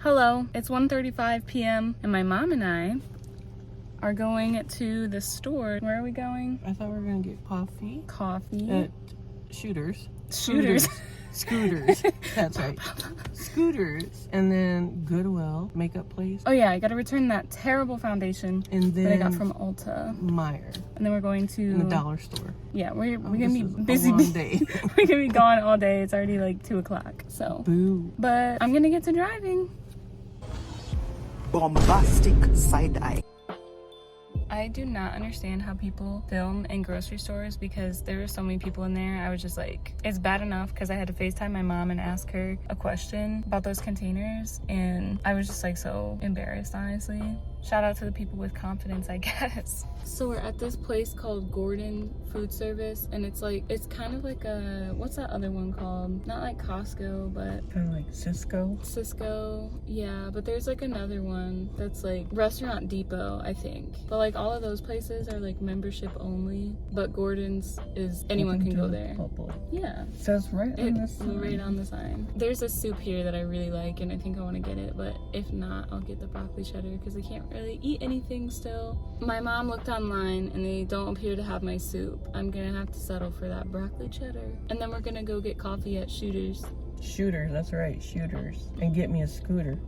Hello, it's 1:35 p.m. and my mom and I are going to the store. Where are we going? I thought we were gonna get coffee. Coffee. At Shooters. Scooters. That's right. Scooters. And then Goodwill, makeup place. Oh yeah, I gotta return that terrible foundation And then that I got from Ulta. Meyer. And then we're going to In the dollar store. Yeah, we're gonna be busy. A long day. We're gonna be gone all day. It's already like 2 o'clock. So. Boo. But I'm gonna get to driving. Bombastic side eye. I do not understand how people film in grocery stores because there were so many people in there. I was just like, it's bad enough because I had to FaceTime my mom and ask her a question about those containers, and I was just like so embarrassed, honestly. Shout out to the people with confidence, I guess. So we're at this place called Gordon Food Service, and it's kind of like a, what's that other one called? Not like Costco, but Kind of like Cisco. Cisco, yeah, but there's like another one that's like Restaurant Depot, I think. But like all of those places are like membership only, but Gordon's is anyone can go there. Yeah. It says right on the It's sign. right on the sign. There's a soup here that I really like, and I think I want to get it, but if not, I'll get the broccoli cheddar because I can't really eat anything still. My mom looked online and they don't appear to have my soup. I'm gonna have to settle for that broccoli cheddar. And then we're gonna go get coffee at Shooters. Shooters, that's right, Shooters. And get me a scooter.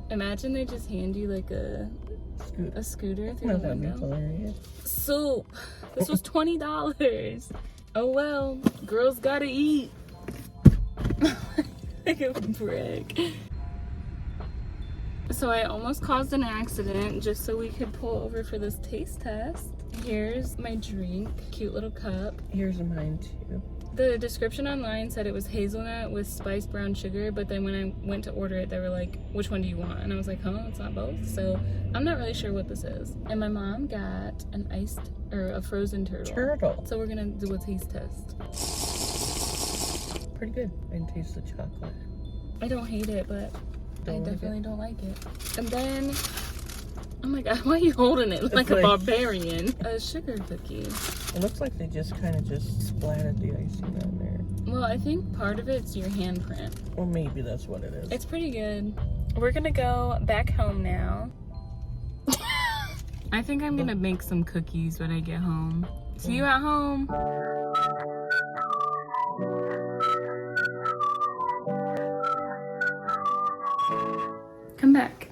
Imagine they just hand you like a scooter through the That'd be window. hilarious. Soup. This was $20. Oh well, girls gotta eat. Like a brick. So I almost caused an accident just so we could pull over for this taste test. Here's my drink, cute little cup. Here's mine too. The description online said it was hazelnut with spiced brown sugar, but then when I went to order it, they were like, which one do you want? And I was like, huh, it's not both. So I'm not really sure what this is. And my mom got a frozen turtle. So we're gonna do a taste test. Pretty good. I can taste the chocolate. I don't hate it, but I Don't like definitely don't like it. And then, oh my god, why are you holding it like a like- barbarian? A sugar cookie. It looks like they just kind of splattered the icing on there. Well, I think part of it's your handprint. Well, maybe that's what it is. It's pretty good. We're gonna go back home now. I think I'm gonna make some cookies when I get home. See you at home. Come back.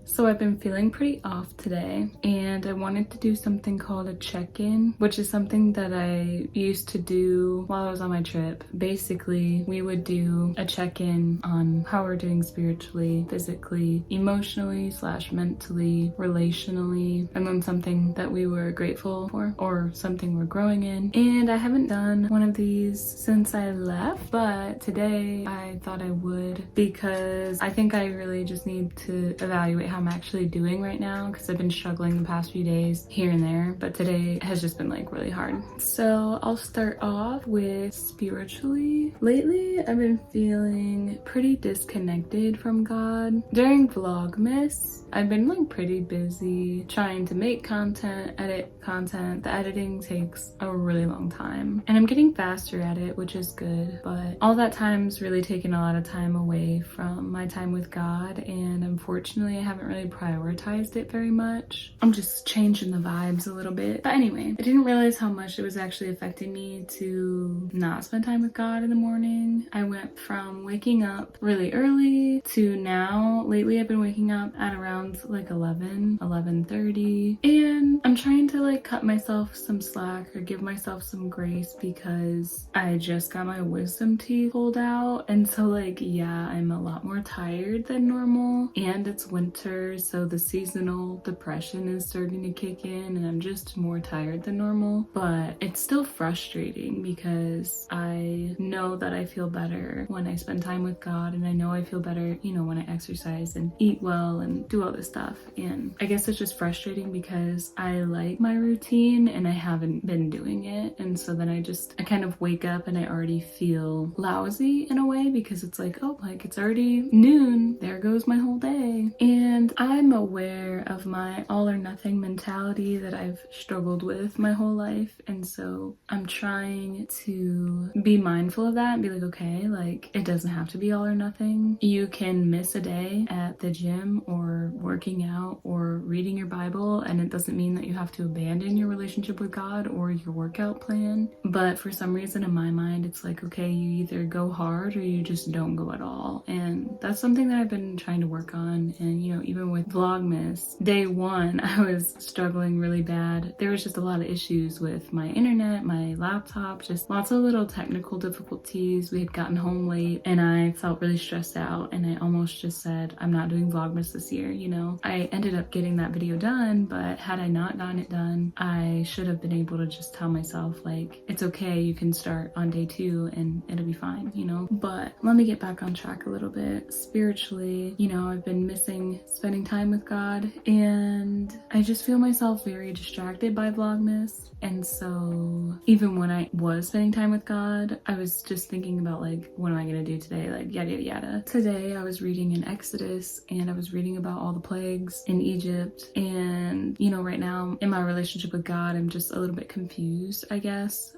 So I've been feeling pretty off today, and I wanted to do something called a check-in, which is something that I used to do while I was on my trip. Basically, we would do a check-in on how we're doing spiritually, physically, emotionally / mentally, relationally, and then something that we were grateful for or something we're growing in. And I haven't done one of these since I left, but today I thought I would because I think I really just need to evaluate how I'm actually doing right now because I've been struggling the past few days here and there, but today has just been like really hard. So I'll start off with spiritually. Lately, I've been feeling pretty disconnected from God. During Vlogmas, I've been like pretty busy trying to make content, edit content. The editing takes a really long time and I'm getting faster at it, which is good, but all that time's really taken a lot of time away from my time with God, and unfortunately I haven't really prioritized it very much. I'm just changing the vibes a little bit. But anyway, I didn't realize how much it was actually affecting me to not spend time with God in the morning. I went from waking up really early to now, lately I've been waking up at around like 11:30, and I'm trying to like cut myself some slack or give myself some grace because I just got my wisdom teeth pulled out, and so like yeah, I'm a lot more tired than normal, and it's winter, so the seasonal depression is starting to kick in and I'm just more tired than normal. But it's still frustrating because I know that I feel better when I spend time with God, and I know I feel better, you know, when I exercise and eat well and do all this stuff. And I guess it's just frustrating because I like my routine and I haven't been doing it, and so then I kind of wake up and I already feel lousy in a way because it's like, oh, like it's already noon, there goes my whole day. And I'm aware of my all or nothing mentality that I've struggled with my whole life, and so I'm trying to be mindful of that and be like, okay, like it doesn't have to be all or nothing. You can miss a day at the gym or working out or reading your Bible, and it doesn't mean that you have to abandon your relationship with God or your workout plan. But for some reason in my mind, it's like, okay, you either go hard or you just don't go at all. And that's something that I've been trying to work on. And you know, even with Vlogmas, day one, I was struggling really bad. There was just a lot of issues with my internet, my laptop, just lots of little technical difficulties. We had gotten home late and I felt really stressed out, and I almost just said, I'm not doing Vlogmas this year, you know. I ended up getting that video done, but had I not gotten it done, I should have been able to just tell myself like, it's okay, you can start on day 2 and it'll be fine, you know. But let me get back on track a little bit. Spiritually, you know, I've been missing spending time with God, and I just feel myself very distracted by Vlogmas. And so even when I was spending time with God, I was just thinking about like, what am I gonna do today? Like yada yada yada. Today I was reading in Exodus, and I was reading about all the plagues in Egypt. And you know, right now in my relationship with God, I'm just a little bit confused, I guess.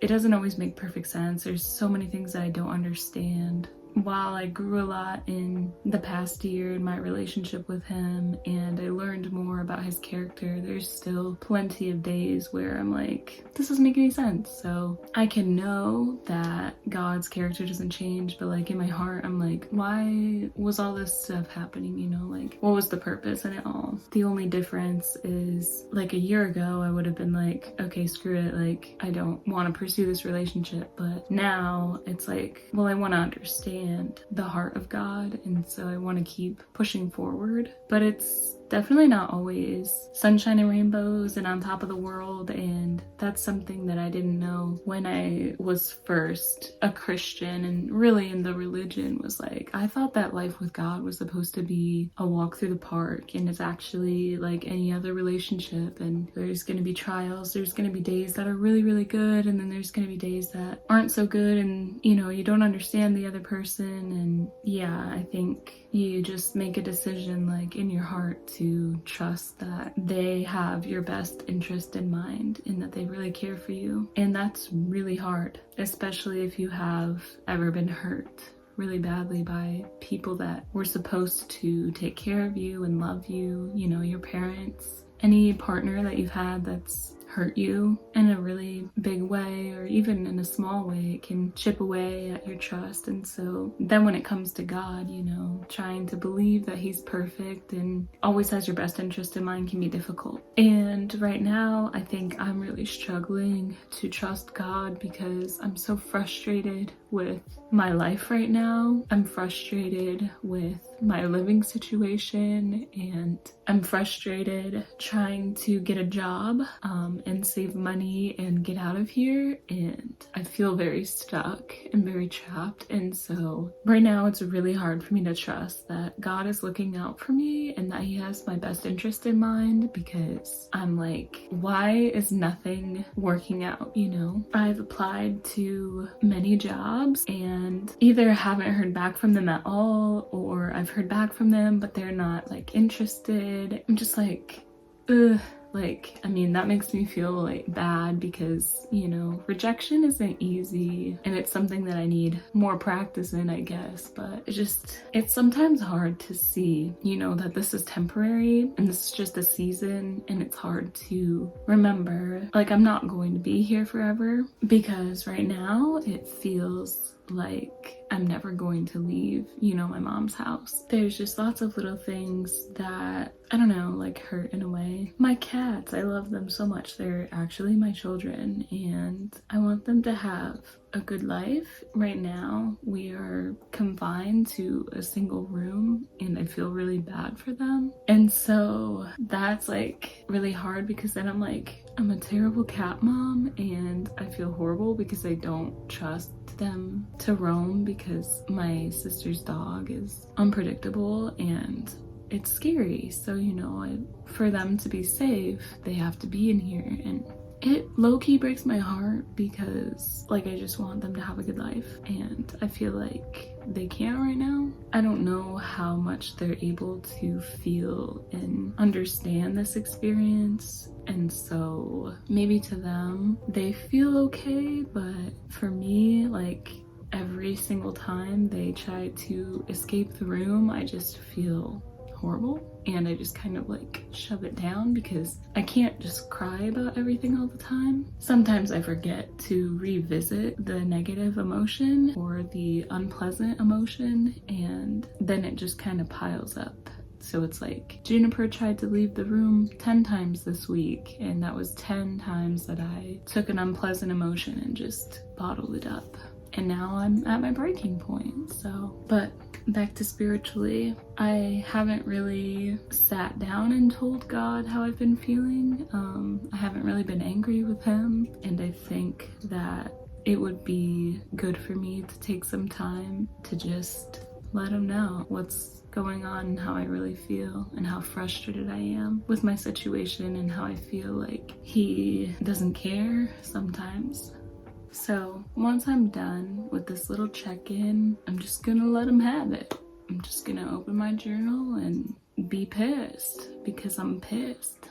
It doesn't always make perfect sense. There's so many things that I don't understand. While I grew a lot in the past year in my relationship with him, and I learned more about his character, there's still plenty of days where I'm like, this doesn't make any sense. So I can know that God's character doesn't change, but like in my heart, I'm like, why was all this stuff happening? You know, like what was the purpose in it all? The only difference is like a year ago, I would have been like, okay, screw it. Like, I don't want to pursue this relationship. But now it's like, well, I want to understand the heart of God, and so I want to keep pushing forward. But it's definitely not always sunshine and rainbows and on top of the world, and that's something that I didn't know when I was first a Christian and really in the religion. Was like, I thought that life with God was supposed to be a walk through the park, and it's actually like any other relationship, and there's going to be trials, there's going to be days that are really really good, and then there's going to be days that aren't so good, and you know, you don't understand the other person. And yeah, I think you just make a decision like in your heart to trust that they have your best interest in mind and that they really care for you. And that's really hard, especially if you have ever been hurt really badly by people that were supposed to take care of you and love you, you know, your parents, any partner that you've had that's hurt you in a really big way, or even in a small way. It can chip away at your trust. And so then when it comes to God, you know, trying to believe that he's perfect and always has your best interest in mind can be difficult. And right now I think I'm really struggling to trust God because I'm so frustrated with my life right now. I'm frustrated with my living situation, and I'm frustrated trying to get a job and save money and get out of here, and I feel very stuck and very trapped. And so right now it's really hard for me to trust that God is looking out for me and that he has my best interest in mind, because I'm like, why is nothing working out? You know, I've applied to many jobs and either haven't heard back from them at all, or I've heard back from them but they're not like interested. I'm just like, ugh. Like, I mean, that makes me feel like bad because, you know, rejection isn't easy, and it's something that I need more practice in, I guess. But it's sometimes hard to see, you know, that this is temporary and this is just a season, and it's hard to remember, like, I'm not going to be here forever, because right now it feels like I'm never going to leave, you know, my mom's house. There's just lots of little things that, I don't know, like hurt in a way. My cats, I love them so much. They're actually my children, and I want them to have a good life. Right now we are confined to a single room, and I feel really bad for them. And so that's like really hard, because then I'm like, I'm a terrible cat mom, and I feel horrible because I don't trust them to roam, because my sister's dog is unpredictable and it's scary. So, you know, for them to be safe, they have to be in here, and it low-key breaks my heart because like I just want them to have a good life, and I feel like they can't right now. I don't know how much they're able to feel and understand this experience, and so maybe to them they feel okay, but for me, like every single time they try to escape the room, I just feel horrible, and I just kind of like shove it down because I can't just cry about everything all the time. Sometimes I forget to revisit the negative emotion or the unpleasant emotion, and then it just kind of piles up. So it's like Juniper tried to leave the room 10 times this week, and that was 10 times that I took an unpleasant emotion and just bottled it up. And now I'm at my breaking point. So, but back to spiritually, I haven't really sat down and told God how I've been feeling. I haven't really been angry with him, and I think that it would be good for me to take some time to just let him know what's going on and how I really feel and how frustrated I am with my situation and how I feel like he doesn't care sometimes. So once I'm done with this little check-in, I'm just gonna let him have it. I'm just gonna open my journal and be pissed because I'm pissed.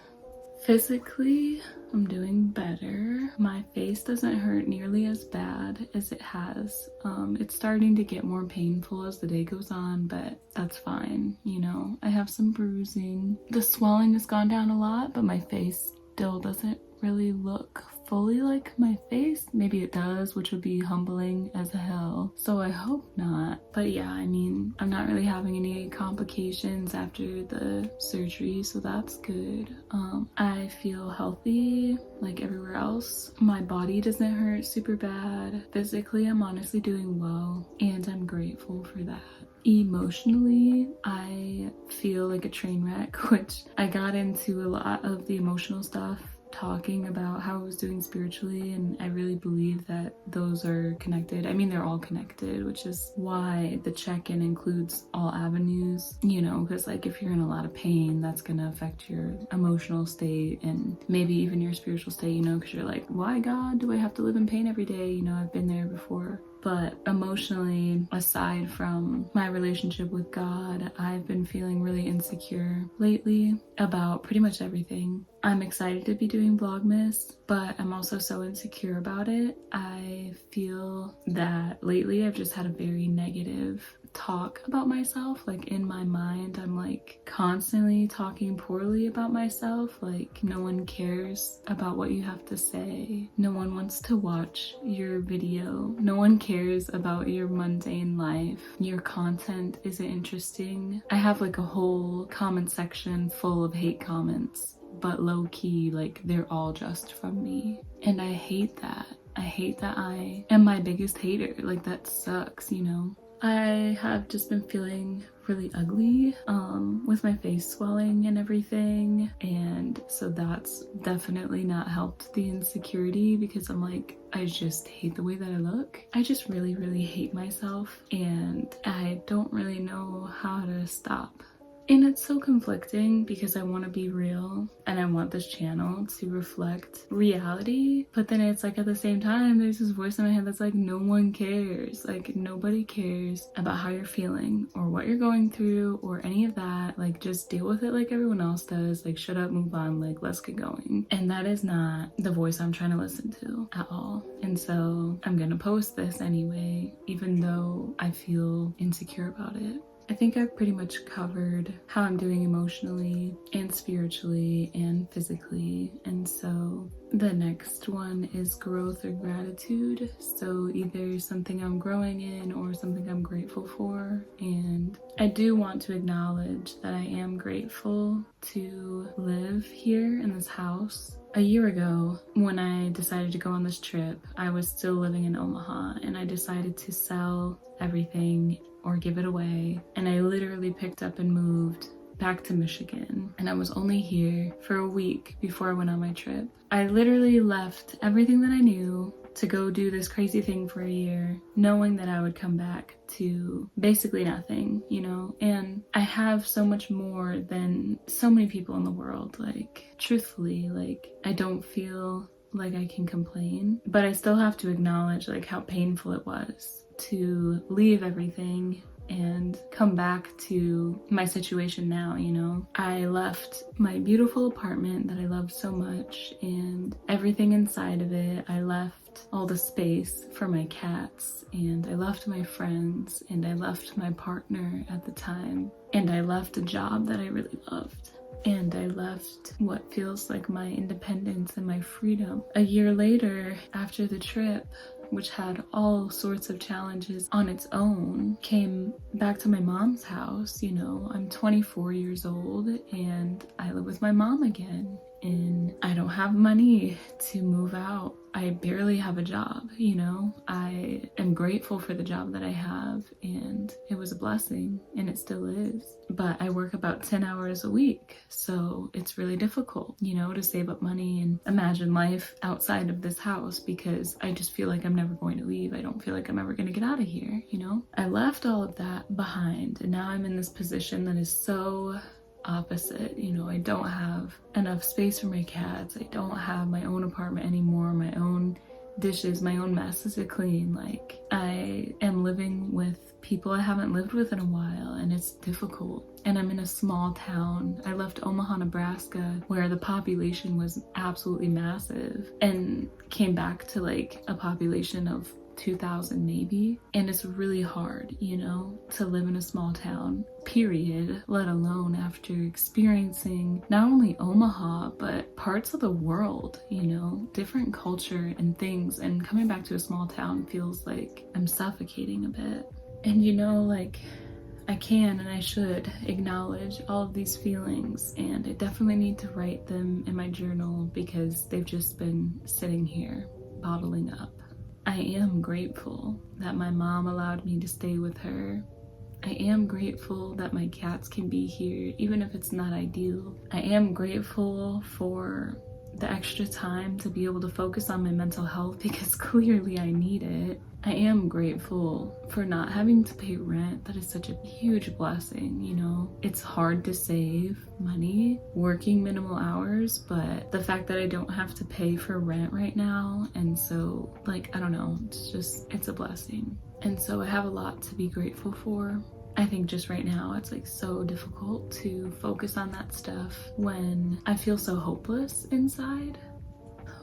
Physically, I'm doing better. My face doesn't hurt nearly as bad as it has. It's starting to get more painful as the day goes on, but that's fine. You know, I have some bruising. The swelling has gone down a lot, but my face still doesn't really look fully like my face. Maybe it does, which would be humbling as hell. So I hope not. But yeah, I mean, I'm not really having any complications after the surgery, so that's good. I feel healthy like everywhere else. My body doesn't hurt super bad. Physically, I'm honestly doing well, and I'm grateful for that. Emotionally, I feel like a train wreck, which I got into a lot of the emotional stuff talking about how I was doing spiritually, and I really believe that those are connected. I mean, they're all connected, which is why the check-in includes all avenues, you know, because like if you're in a lot of pain, that's gonna affect your emotional state and maybe even your spiritual state, you know, because you're like, why God do I have to live in pain every day? You know, I've been there before. But emotionally, aside from my relationship with God, I've been feeling really insecure lately about pretty much everything. I'm excited to be doing VLOGMAS, but I'm also so insecure about it. I feel that lately I've just had a very negative talk about myself. Like in my mind, I'm like constantly talking poorly about myself. Like no one cares about what you have to say. No one wants to watch your video. No one cares about your mundane life. Your content isn't interesting. I have like a whole comment section full of hate comments, but low-key, like they're all just from me. And I hate that. I hate that I am my biggest hater. Like that sucks, you know? I have just been feeling really ugly with my face swelling and everything, and so that's definitely not helped the insecurity because I'm like, I just hate the way that I look. I just really hate myself, and I don't really know how to stop. And it's so conflicting because I want to be real and I want this channel to reflect reality, but then it's like at the same time there's this voice in my head that's like, no one cares. Like nobody cares about how you're feeling or what you're going through or any of that. Like just deal with it like everyone else does. Like shut up, move on, like let's get going. And that is not the voice I'm trying to listen to at all. And so I'm gonna post this anyway, even though I feel insecure about it. I think I've pretty much covered how I'm doing emotionally and spiritually and physically, and so the next one is growth or gratitude. So either something I'm growing in or something I'm grateful for. And I do want to acknowledge that I am grateful to live here in this house. A year ago, when I decided to go on this trip, I was still living in Omaha, and I decided to sell everything or give it away, and I literally picked up and moved back to Michigan, and I was only here for a week before I went on my trip. I literally left everything that I knew to go do this crazy thing for a year, knowing that I would come back to basically nothing, you know? And I have so much more than so many people in the world. Like, truthfully, like, I don't feel like I can complain, but I still have to acknowledge like how painful it was to leave everything and come back to my situation now, you know. I left my beautiful apartment that I loved so much and everything inside of it. I left all the space for my cats, and I left my friends, and I left my partner at the time, and I left a job that I really loved. And I left what feels like my independence and my freedom. A year later, after the trip, which had all sorts of challenges on its own, came back to my mom's house. You know, I'm 24 years old and I live with my mom again. And I don't have money to move out. I barely have a job, you know. I am grateful for the job that I have, and it was a blessing, and it still is. But I work about 10 hours a week, so it's really difficult, you know, to save up money and imagine life outside of this house, because I just feel like I'm never going to leave. I don't feel like I'm ever going to get out of here, you know. I left all of that behind, and now I'm in this position that is so opposite. You know, I don't have enough space for my cats. I don't have my own apartment anymore, my own dishes, my own messes to clean. Like, I am living with people I haven't lived with in a while, and it's difficult. And I'm in a small town. I left Omaha, Nebraska, where the population was absolutely massive, and came back to like a population of 2,000 maybe. And it's really hard, you know, to live in a small town, period, let alone after experiencing not only Omaha, but parts of the world, you know, different culture and things. And coming back to a small town feels like I'm suffocating a bit. And you know, like, I can and I should acknowledge all of these feelings, and I definitely need to write them in my journal because they've just been sitting here bottling up. I am grateful that my mom allowed me to stay with her. I am grateful that my cats can be here, even if it's not ideal. I am grateful for the extra time to be able to focus on my mental health, because clearly I need it. I am grateful for not having to pay rent. That is such a huge blessing, you know. It's hard to save money working minimal hours, but the fact that I don't have to pay for rent right now, and so, like, I don't know, it's a blessing. And so I have a lot to be grateful for. I think just right now it's like so difficult to focus on that stuff when I feel so hopeless inside.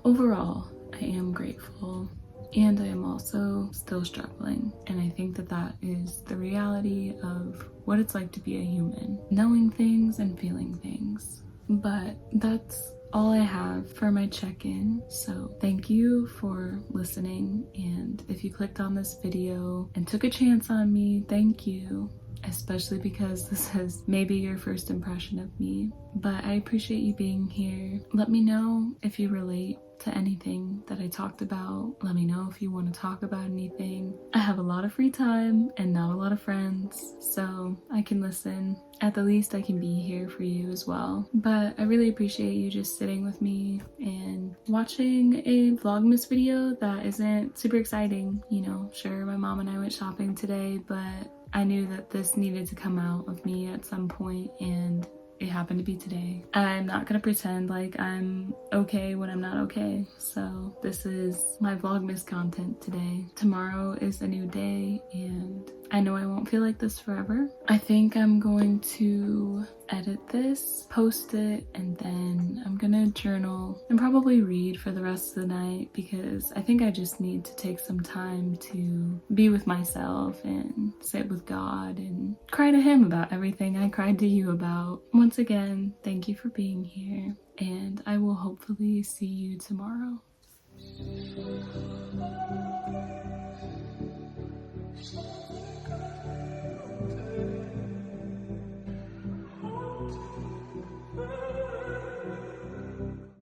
Overall, I am grateful, and I am also still struggling. And I think that that is the reality of what it's like to be a human, knowing things and feeling things. But that's all I have for my check-in. So thank you for listening. And if you clicked on this video and took a chance on me, thank you. Especially because this is maybe your first impression of me. But I appreciate you being here. Let me know if you relate to anything that I talked about. Let me know if you want to talk about anything. I have a lot of free time and not a lot of friends, so I can listen. At the least I can be here for you as well. But I really appreciate you just sitting with me and watching a Vlogmas video that isn't super exciting. You know, sure, my mom and I went shopping today, but I knew that this needed to come out of me at some point, and it happened to be today. I'm not gonna pretend like I'm okay when I'm not okay. So this is my Vlogmas content today. Tomorrow is a new day, and I know I won't feel like this forever. I think I'm going to edit this, post it, and then I'm gonna journal and probably read for the rest of the night, because I think I just need to take some time to be with myself and sit with God and cry to Him about everything I cried to you about. Once again, thank you for being here, and I will hopefully see you tomorrow.